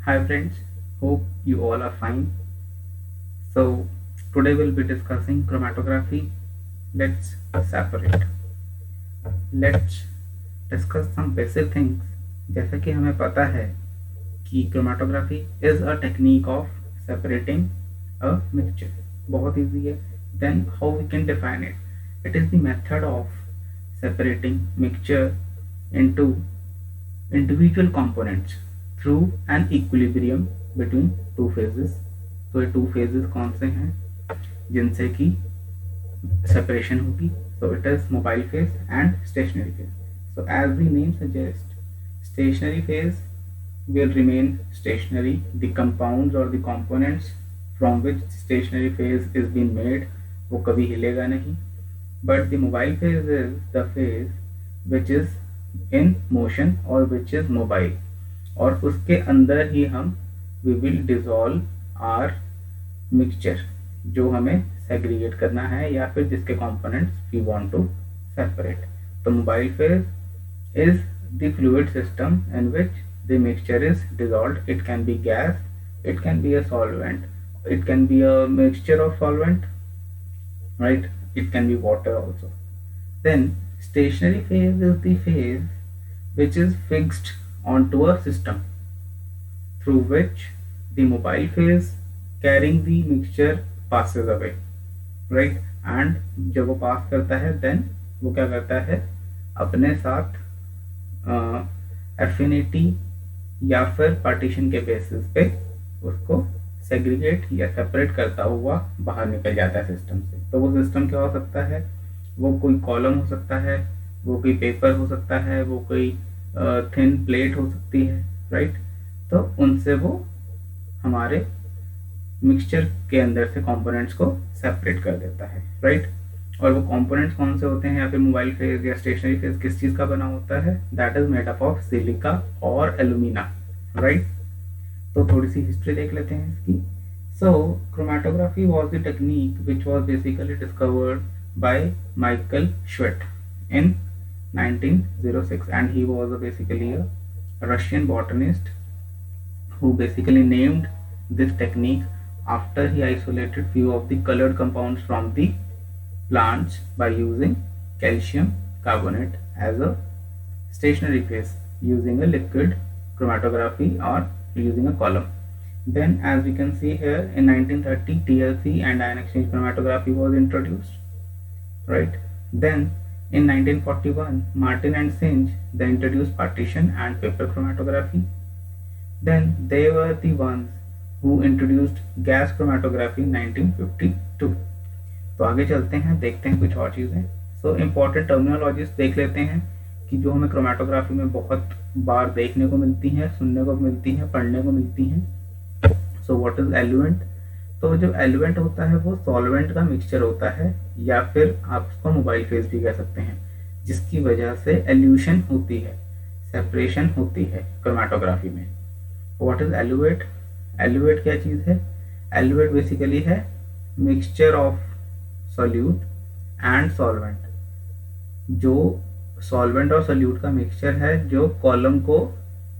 Hi friends, hope you all are fine. So today we'll be discussing chromatography. Let's separate. Let's discuss some basic things. जैसा कि हमें पता है कि chromatography is a technique of separating a mixture. बहुत easy है. Then how we can define it? It is the method of separating mixture into individual components through an equilibrium between two phases. तो ये two phases कौन से हैं जिनसे कि separation होगी? So it is mobile phase and stationary phase. So as the name suggest, stationary phase will remain stationary. The compounds or the components from which stationary phase is being made वो कभी हिलेगा नहीं. But the mobile phase is the phase which is in motion or which is mobile. और उसके अंदर ही हम we will dissolve our mixture जो हमें segregate करना है या फिर जिसके components we want to separate. तो mobile phase is the fluid system in which the mixture is dissolved. It can be gas, it can be a solvent, it can be a mixture of solvent, right? It can be water also. Then stationary phase is the phase which is fixed onto a system through which the mobile phase carrying the mixture passes away, right? And जब वो पास करता है then वो क्या करता है, अपने साथ एफिनिटी या फिर पार्टीशन के बेसिस पे उसको सेग्रीगेट या सेपरेट करता हुआ बाहर निकल जाता है सिस्टम से. तो वो सिस्टम क्या हो सकता है? वो कोई कॉलम हो सकता है, वो कोई पेपर हो सकता है, वो कोई थिन प्लेट हो सकती है, राइट? तो उनसे वो हमारे मिक्सचर के अंदर से कंपोनेंट्स को सेपरेट कर देता है, राइट? और वो कंपोनेंट्स कौन से होते हैं या फिर मोबाइल फेज या स्टेशनरी फेज किस चीज का बना होता है? That is made up of silica और एल्यूमिना, राइट? तो थोड़ी सी हिस्ट्री देख लेते हैं इसकी. So chromatography was the technique which was basically discovered by Michael Tswett इन 1906 and he was basically a Russian botanist who basically named this technique after he isolated few of the colored compounds from the plants by using calcium carbonate as a stationary phase using a liquid chromatography or using a column. Then as we can see here in 1930 TLC and ion exchange chromatography was introduced, right? Then in 1941 Martin and Singe they introduced partition and paper chromatography. Then they were the ones who introduced gas chromatography in 1952. तो आगे चलते हैं, देखते हैं कुछ और चीज़ें. So important terminologies देख लेते हैं कि जो हमें क्रोमैटोग्राफी में बहुत बार देखने को मिलती हैं, सुनने को मिलती हैं, पढ़ने को मिलती हैं. So what is eluent? तो जो एलुएंट होता है वो सॉल्वेंट का मिक्सचर होता है या फिर आप उसको मोबाइल फेज भी कह सकते हैं, जिसकी वजह से एल्यूशन होती है, सेपरेशन होती है क्रोमैटोग्राफी में. What is एलुएट? एलुएट क्या चीज़ है? एलुएट बेसिकली है mixture of solute and solvent. जो सॉल्वेंट और सॉल्यूट का मिक्सचर है जो कॉलम को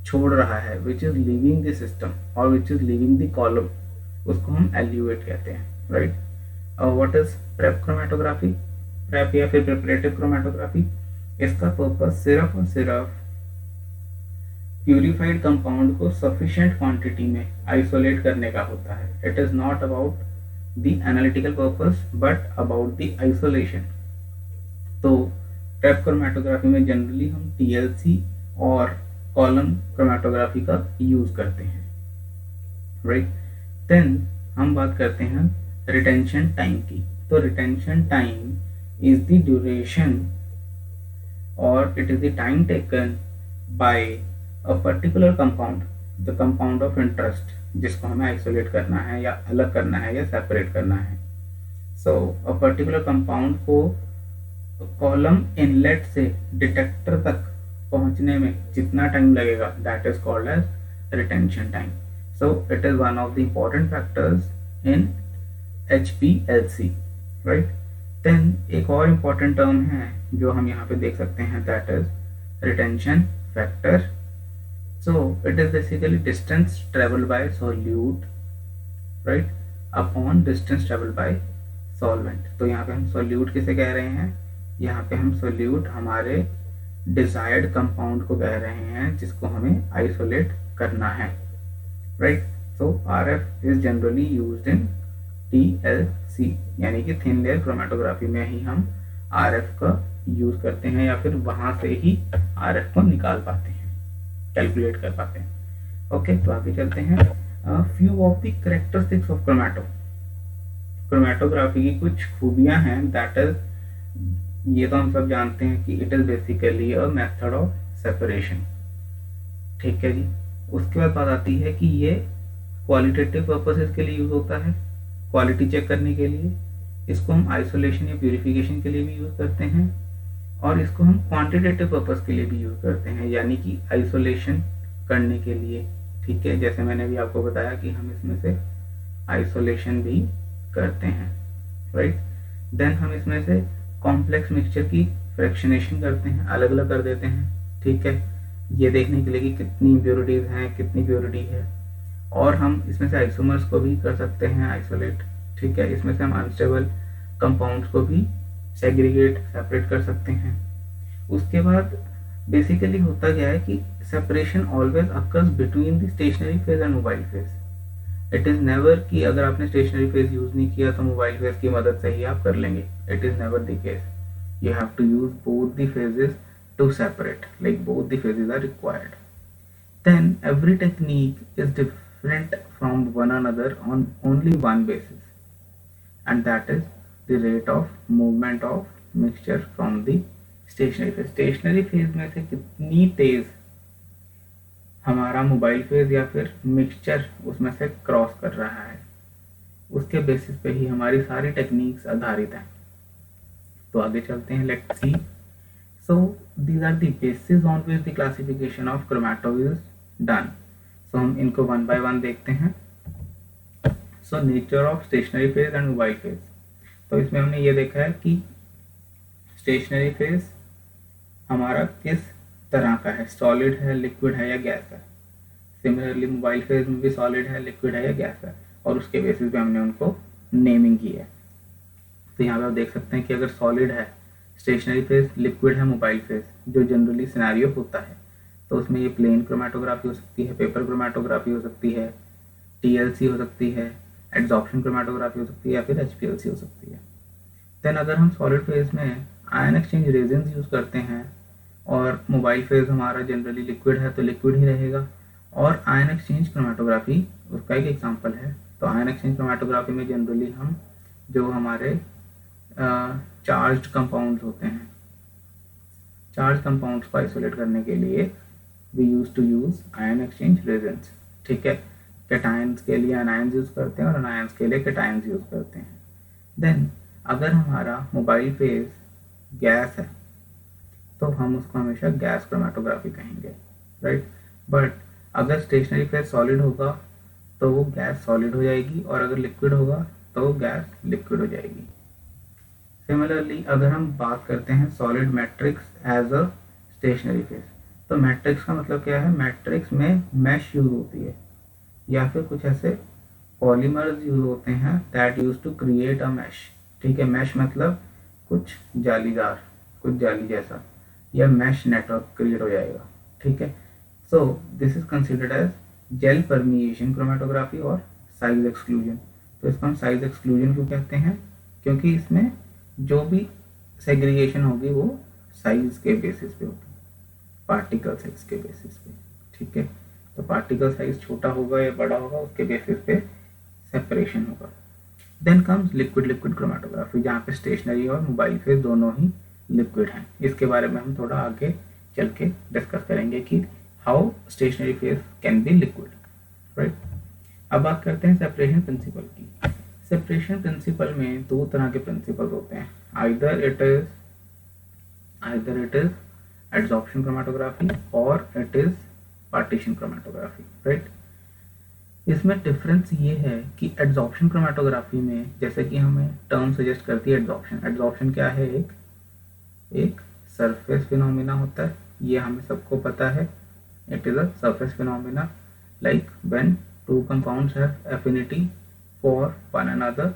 छोड़ रहा है, which is leaving the system और which is leaving the column, उसको हम एल्यूएट कहते हैं, right? What is prep chromatography? Prep या फिर प्रिपरेटिव क्रोमैटोग्राफी, इसका पर्पस सिर्फ और सिर्फ प्यूरिफाइड कंपाउंड को सफिशिएंट क्वांटिटी में आइसोलेट करने का होता है. It is not about the analytical purpose but about the isolation. तो ट्रैप क्रोमैटोग्राफी में जनरली हम TLC और कॉलम क्रोमैटोग्राफी का यूज करते हैं, राइट? देन हम बात करते हैं रिटेंशन टाइम की. तो retention time is the duration और it is the time taken by a particular compound, the compound of interest, जिसको हमें आइसोलेट करना है या अलग करना है या सेपरेट करना है. सो अ पर्टिकुलर कंपाउंड को कॉलम इनलेट से डिटेक्टर तक पहुंचने में जितना टाइम लगेगा that is called as retention time. So it is one of the important factors in HPLC, right? Then एक और इम्पॉर्टेंट टर्म है जो हम यहाँ पे देख सकते हैं, that is retention factor So it is basically distance traveled by solute, right, upon distance traveled by solvent. तो यहाँ पे हम solute किसे कह रहे हैं, यहाँ पे हम solute हमारे desired compound को कह रहे हैं जिसको हमें isolate करना है, right. So RF is generally used in TLC यानी कि thin layer chromatography में ही हम RF का यूज करते हैं या फिर वहां से ही RF को निकाल पाते हैं, कैलकुलेट कर पाते हैं। ओके, तो आगे चलते हैं। Few of the characteristics of chromatography की कुछ खूबियां हैं, दैट इज, ये तो हम सब जानते हैं कि it is basically a method of separation, ठीक है जी। उसके बाद बात आती है कि ये क्वालिटेटिव पर्पसेस के लिए यूज होता है, क्वालिटी चेक करने के लिए। इसको हम आइसोलेशन या प्यूरिफिकेशन के लिए भी यूज करते हैं, और इसको हम क्वांटिटेटिव पर्पस के लिए भी यूज करते हैं, यानी कि आइसोलेशन करने के लिए, ठीक है। जैसे मैंने भी आपको बताया कि हम इसमें से आइसोलेशन भी करते हैं, राइट। देन हम इसमें से कॉम्प्लेक्स मिक्सचर की फ्रैक्शनेशन करते हैं, अलग अलग कर देते हैं, ठीक है, ये देखने के लिए कि कितनी इम्प्योरिटीज हैं, कितनी प्योरिटी है। और हम इसमें से आइसोमर्स को भी कर सकते हैं आइसोलेट, ठीक है। इसमें से हम अनस्टेबल कंपाउंड्स को भी सेग्रीगेट, सेपरेट कर सकते हैं। उसके बाद बेसिकली होता क्या है कि separation always occurs between the stationery phase and mobile phase. It is never कि अगर आपने स्टेशनरी फेज यूज नहीं किया तो मोबाइल फेज की मदद से ही आप कर लेंगे, it is never the case. You have to use both the phases to separate, like both the phases are required. Then every technique is different from one another on only one basis, and that is the rate of movement of mixture from the stationary phase। stationary phase में से कितनी तेज हमारा mobile phase या फिर mixture उसमें से cross कर रहा है, उसके बेसिस पे ही हमारी सारी टेक्निक्स आधारित हैं। तो आगे चलते हैं, let's see. So these are the basis on which the classification of chromato is done. So हम इनको वन बाय वन देखते हैं। So nature of stationary phase and mobile phase. तो इसमें हमने ये देखा है कि स्टेशनरी फेज हमारा किस तरह का है, सॉलिड है, लिक्विड है या गैस है। सिमिलरली मोबाइल फेज में भी सॉलिड है, लिक्विड है या गैस है, और उसके बेसिस पे हमने उनको नेमिंग की है। तो यहाँ पे आप देख सकते हैं कि अगर सॉलिड है स्टेशनरी फेज, लिक्विड है मोबाइल फेज, जो जनरली सिनेरियो होता है, तो उसमें ये प्लेन क्रोमैटोग्राफी हो सकती है, पेपर क्रोमैटोग्राफी हो सकती है, टीएलसी हो सकती है, एड्सॉर्प्शन क्रोमैटोग्राफी हो सकती है, या फिर एचपीएलसी हो सकती है। देन अगर हम सॉलिड फेज में आयन एक्सचेंज रेजिन्स यूज करते हैं, और मोबाइल फेज हमारा जनरली लिक्विड है तो लिक्विड ही रहेगा, और आयन एक्सचेंज क्रोमैटोग्राफी उसका एक एग्जांपल है। तो आयन एक्सचेंज क्रोमैटोग्राफी में जनरली हम जो हमारे चार्ज्ड कंपाउंड्स होते हैं, चार्ज कंपाउंड्स को आइसोलेट करने के लिए we use to use ion exchange resins, ठीक है। कैटायंस के लिए अनायंस यूज करते हैं और अनायंस के लिए कैटायंस यूज करते हैं। देन अगर हमारा मोबाइल फेज गैस है तो हम उसको हमेशा गैस क्रोमैटोग्राफी कहेंगे, राइट। बट अगर स्टेशनरी फेज सॉलिड होगा तो वो गैस सॉलिड हो जाएगी, और अगर लिक्विड होगा तो वो गैस लिक्विड हो जाएगी। सिमिलरली अगर हम बात करते हैं solid matrix as a stationary phase, तो मैट्रिक्स का मतलब क्या है, मैट्रिक्स में मैश यूज होती है, या फिर कुछ ऐसे पॉलीमर्स यूज होते हैं that use to create a mesh, ठीक है। मैश मतलब कुछ जालीदार, कुछ जाली जैसा, या मैश नेटवर्क क्रिएट हो जाएगा, ठीक है। So this is considered as gel permeation chromatography और साइज एक्सक्लूजन। तो इसको हम साइज एक्सक्लूजन क्यों कहते हैं, क्योंकि इसमें जो भी सेग्रीगेशन होगी वो साइज के बेसिस पे होगी, पार्टिकल साइज के बेसिस पे, ठीक है। तो पार्टिकल साइज छोटा होगा या बड़ा होगा उसके बेसिस पे सेपरेशन होगा। Then comes liquid liquid chromatography, जहाँ पे स्टेशनरी और मोबाइल फेज दोनों ही लिक्विड हैं। इसके बारे में हम थोड़ा आगे चल के डिस्कस करेंगे कि how stationary phase can be liquid, right. अब बात करते हैं सेपरेशन प्रिंसिपल की। सेपरेशन प्रिंसिपल में दो तरह के प्रिंसिपल्स होते हैं, either it is adsorption chromatography और it is partition chromatography, right. इसमें डिफरेंस ये है कि एडसॉर्प्शन क्रोमैटोग्राफी में, जैसे कि हमें टर्म सजेस्ट करती है एडसॉर्प्शन। एडसॉर्प्शन क्या है, एक सरफेस फिनोमिना होता है, ये हमें सबको पता है। It is a surface phenomena, like when two compounds have affinity for one another,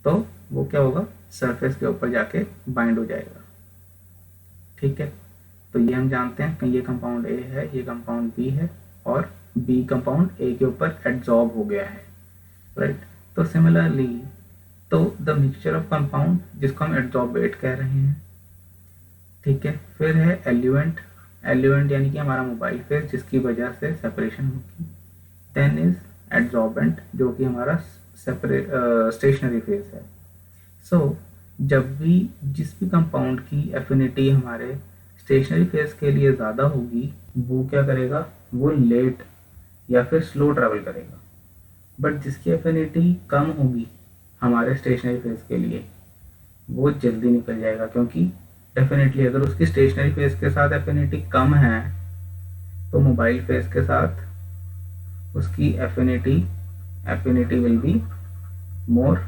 तो वो क्या होगा, सरफेस के ऊपर जाके बाइंड हो जाएगा। ठीक है, तो ये हम जानते हैं कि ये कंपाउंड ए है, ये कंपाउंड बी है, और बी कंपाउंड ए के ऊपर एड्सॉर्ब हो गया है, राइट। तो सिमिलरली तो द मिक्सचर ऑफ कंपाउंड, जिसको हम एड्सॉर्बेट कह रहे हैं, ठीक है। फिर है एल्यूएंट, एल्यूएंट यानी कि हमारा मोबाइल फेज, जिसकी वजह से सेपरेशन होगी। देन इज एड्सॉर्बेंट, जो कि हमारा स्टेशनरी फेज है। सो जब भी जिस भी कंपाउंड की एफिनिटी हमारे स्टेशनरी फेज के लिए ज़्यादा होगी, वो क्या करेगा, वो लेट या फिर स्लो ट्रैवल करेगा। बट जिसकी एफिनिटी कम होगी हमारे स्टेशनरी फेज के लिए, वो जल्दी निकल जाएगा, क्योंकि डेफिनेटली अगर उसकी स्टेशनरी फेज के साथ एफिनिटी कम है तो मोबाइल फेज के साथ उसकी affinity will be more,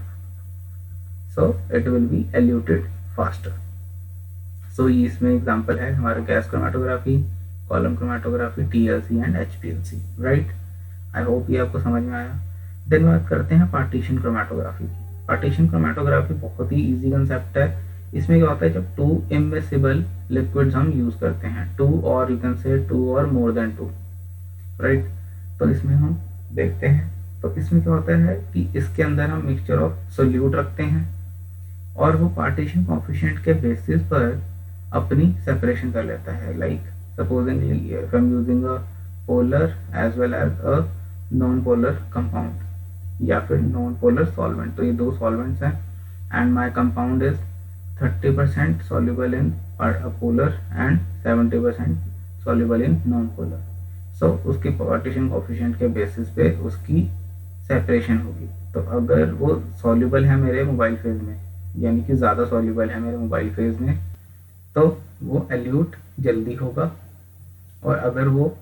so it will be eluted faster. So इसमें एग्जांपल है हमारे gas chromatography, column chromatography, TLC and HPLC, right. I hope ये आपको समझ में आया। देन बात करते हैं पार्टीशन क्रोमेटोग्राफी। पार्टीशन क्रोमेटोग्राफी बहुत ही इजी कंसेप्ट है। इसमें क्या होता है, जब टू इमिसिबल लिक्विड्स हम यूज करते हैं, टू और यू कैन से टू और मोर देन टू, राइट। तो इसमें हम देखते हैं, तो इसमें क्या होता है कि इसके अंदर हम मिक्सचर ऑफ सोल्यूट रखते हैं और वो पार्टीशन कोएफिशिएंट के बेसिस पर अपनी सेपरेशन कर लेता है। Like supposingly if I am using a polar as well as a non polar compound या फिर नॉन पोलर सॉल्वेंट, तो ये दो सॉल्वेंट्स हैं and my compound is 30% soluble in polar and 70% soluble in non polar। सो उसकी partition coefficient के basis पे उसकी सेपरेशन होगी। तो अगर वो सॉल्युबल है मेरे मोबाइल फेज में, यानी कि ज़्यादा सॉल्युबल है मेरे मोबाइल फेज में, तो वो एल्यूट जल्दी होगा, और अगर वो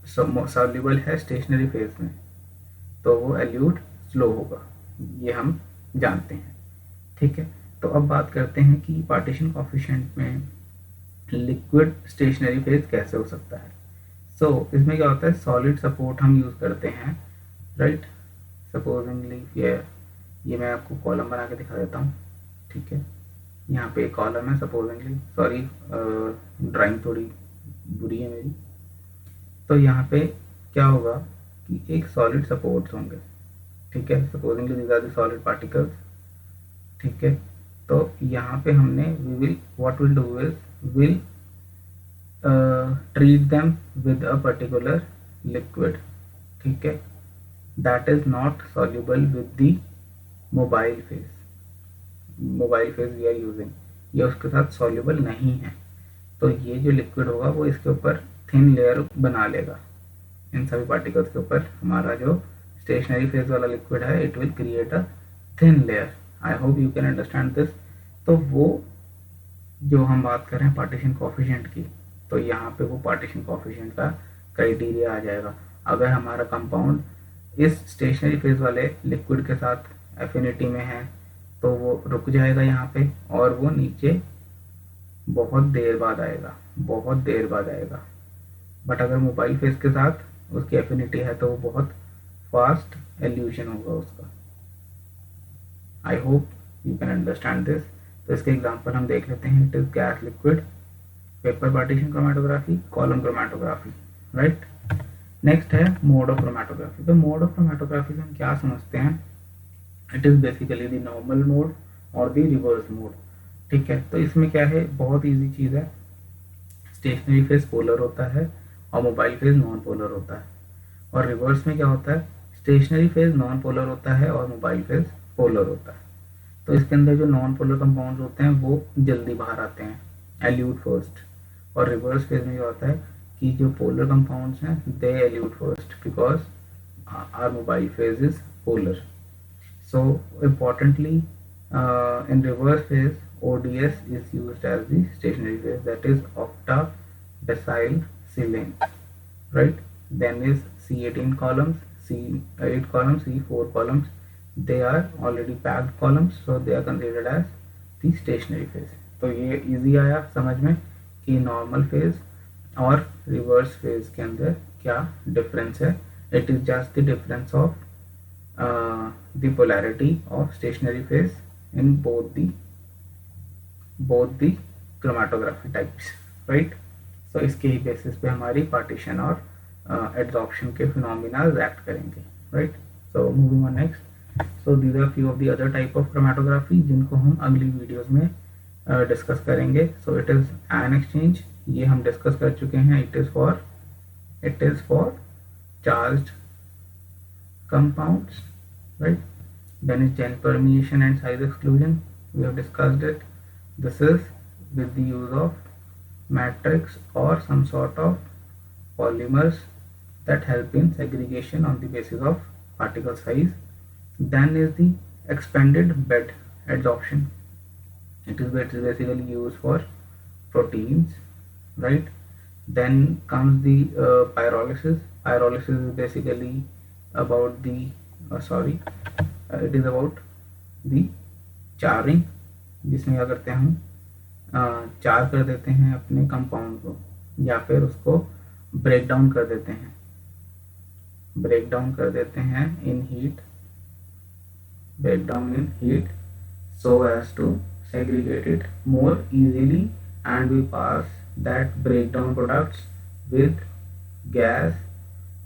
सॉल्युबल है स्टेशनरी फेज में तो वो एल्यूट स्लो होगा। ये हम जानते हैं, ठीक है। तो अब बात करते हैं कि पार्टीशन कोएफिशिएंट में लिक्विड स्टेशनरी फेज कैसे हो सकता है। सो इसमें क्या होता है, सॉलिड सपोर्ट हम यूज़ करते हैं, राइट। सपोजिंगली ये मैं आपको कॉलम बना के दिखा देता हूँ, ठीक है। यहाँ पे एक कॉलम है सपोजिंगली, सॉरी ड्राइंग थोड़ी बुरी है मेरी। तो यहाँ पे क्या होगा कि एक सॉलिड सपोर्ट्स होंगे, ठीक है। Supposingly these are the solid particles, ठीक है। तो यहाँ पे हमने what we'll do is we'll treat them with a particular liquid, ठीक है, that is not soluble with the mobile phase we are using, ये उसके साथ soluble नहीं है। तो ये जो लिक्विड होगा वो इसके ऊपर थिन लेयर बना लेगा, इन सभी पार्टिकल्स के ऊपर हमारा जो स्टेशनरी फेज वाला लिक्विड है, it will create a thin layer. I hope you can understand this. तो वो जो हम बात कर रहे हैं पार्टीशन कोएफिशिएंट की, तो यहाँ पे वो पार्टीशन कोएफिशिएंट का क्राइटेरिया आ जाएगा। अगर हमारा कंपाउंड इस स्टेशनरी फेज वाले लिक्विड के साथ एफिनिटी में है तो वो रुक जाएगा यहाँ पे, और वो नीचे बहुत देर बाद आएगा। बट अगर मोबाइल फेज के साथ उसकी एफिनिटी है तो वो बहुत फास्ट एल्यूशन होगा उसका। I hope you can understand this. तो इसके एग्जांपल हम देख लेते हैं। It is gas liquid, paper partition chromatography, column chromatography, right. Next है मोड ऑफ क्रोमेटोग्राफी। तो मोड ऑफ क्रोमेटोग्राफी से हम क्या समझते हैं, it is basically the normal mode और द रिवर्स मोड, ठीक है। तो इसमें क्या है, बहुत ईजी चीज़ है। स्टेशनरी फेज पोलर होता है और मोबाइल फेज नॉन पोलर होता है, और रिवर्स में क्या होता है, स्टेशनरी फेज नॉन पोलर होता है और मोबाइल फेज पोलर होता है। तो इसके अंदर जो नॉन पोलर कंपाउंड होते हैं वो जल्दी बाहर आते हैं, एल्यूट फर्स्ट, और रिवर्स फेज में क्या होता है कि जो पोलर कंपाउंड्स हैं they elute first because our mobile phase is polar. So importantly in reverse phase ODS is used as the stationary phase, that is octa-decyl silane, right. Then is C18 columns, C8 columns, C4 columns, they are already packed columns, so they are considered as the stationary phase। तो ये easy आया समझ में कि normal phase और reverse phase के अंदर क्या डिफरेंस है? It is just the difference of the polarity of stationary phase in both the chromatography types, right? So इसके ही बेसिस पे हमारी पार्टीशन और एड्सॉर्प्शन के फिनोमिना रिएक्ट करेंगे, right? So moving on next, so these are few of the other type of chromatography जिनको हम अगली videos में डिस्कस करेंगे. So it is ion exchange, ये हम डिस्कस कर चुके हैं. It is for charged compounds, right? Then is chain permeation and size exclusion, we have discussed it. This is with the use of matrix or some sort of polymers that help in segregation on the basis of particle size. Then is the expanded bed adsorption. It is basically used for proteins, right? Then comes the pyrolysis. Pyrolysis is basically about the it is about the charring, जिसमें क्या करते हैं हम चार कर देते हैं अपने कंपाउंड को, या फिर उसको ब्रेक डाउन कर देते हैं इन heat, so as to segregate it more easily, and we pass that breakdown products with gas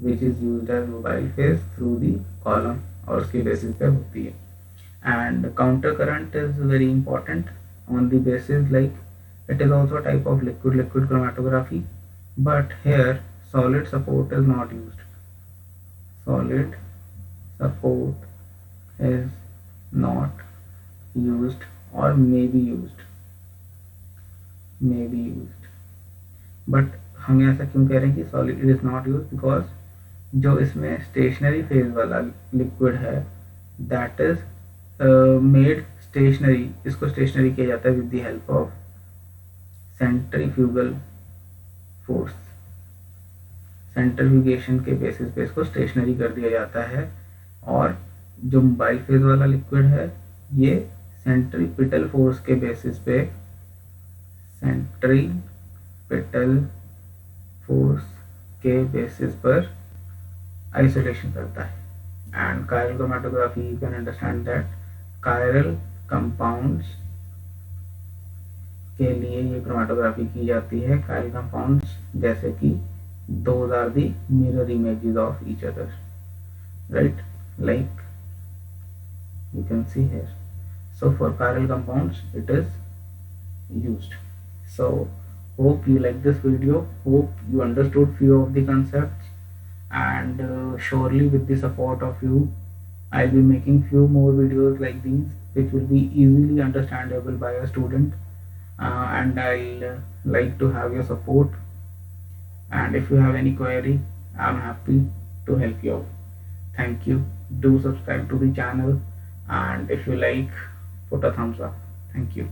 which is used as mobile phase through the column, और उसके बेसिस पे होती है. And counter current is very important on the basis, like it is also a type of liquid chromatography, but here solid support is not used. Solid support is not used, or may be used. But हम ऐसा क्यों कह रहे हैं कि solid it is not used? Because जो इसमें stationary phase वाला लिक्विड है, दैट इज मेड स्टेशनरी, इसको स्टेशनरी किया जाता है with the help of centrifugal force. Centrifugation के बेसिस पे इसको स्टेशनरी कर दिया जाता है. और जो मोबाइल फेज वाला लिक्विड है, ये सेंट्रीपिटल फोर्स के बेसिस पे, सेंट्रीपिटल फोर्स के बेसिस पर आइसोलेशन करता है. And chiral chromatography, you can understand that chiral compounds के लिए ये क्रोमेटोग्राफी की जाती है. कायरल कंपाउंड्स जैसे कि those are the mirror images of each other, right, like you can see here. So for chiral compounds it is used. So hope you like this video, hope you understood few of the concepts, and surely with the support of you I'll be making few more videos like these which will be easily understandable by a student, and I'll like to have your support, and if you have any query I'm happy to help you out. Thank you. Do subscribe to the channel, and if you like, put a thumbs up. Thank you.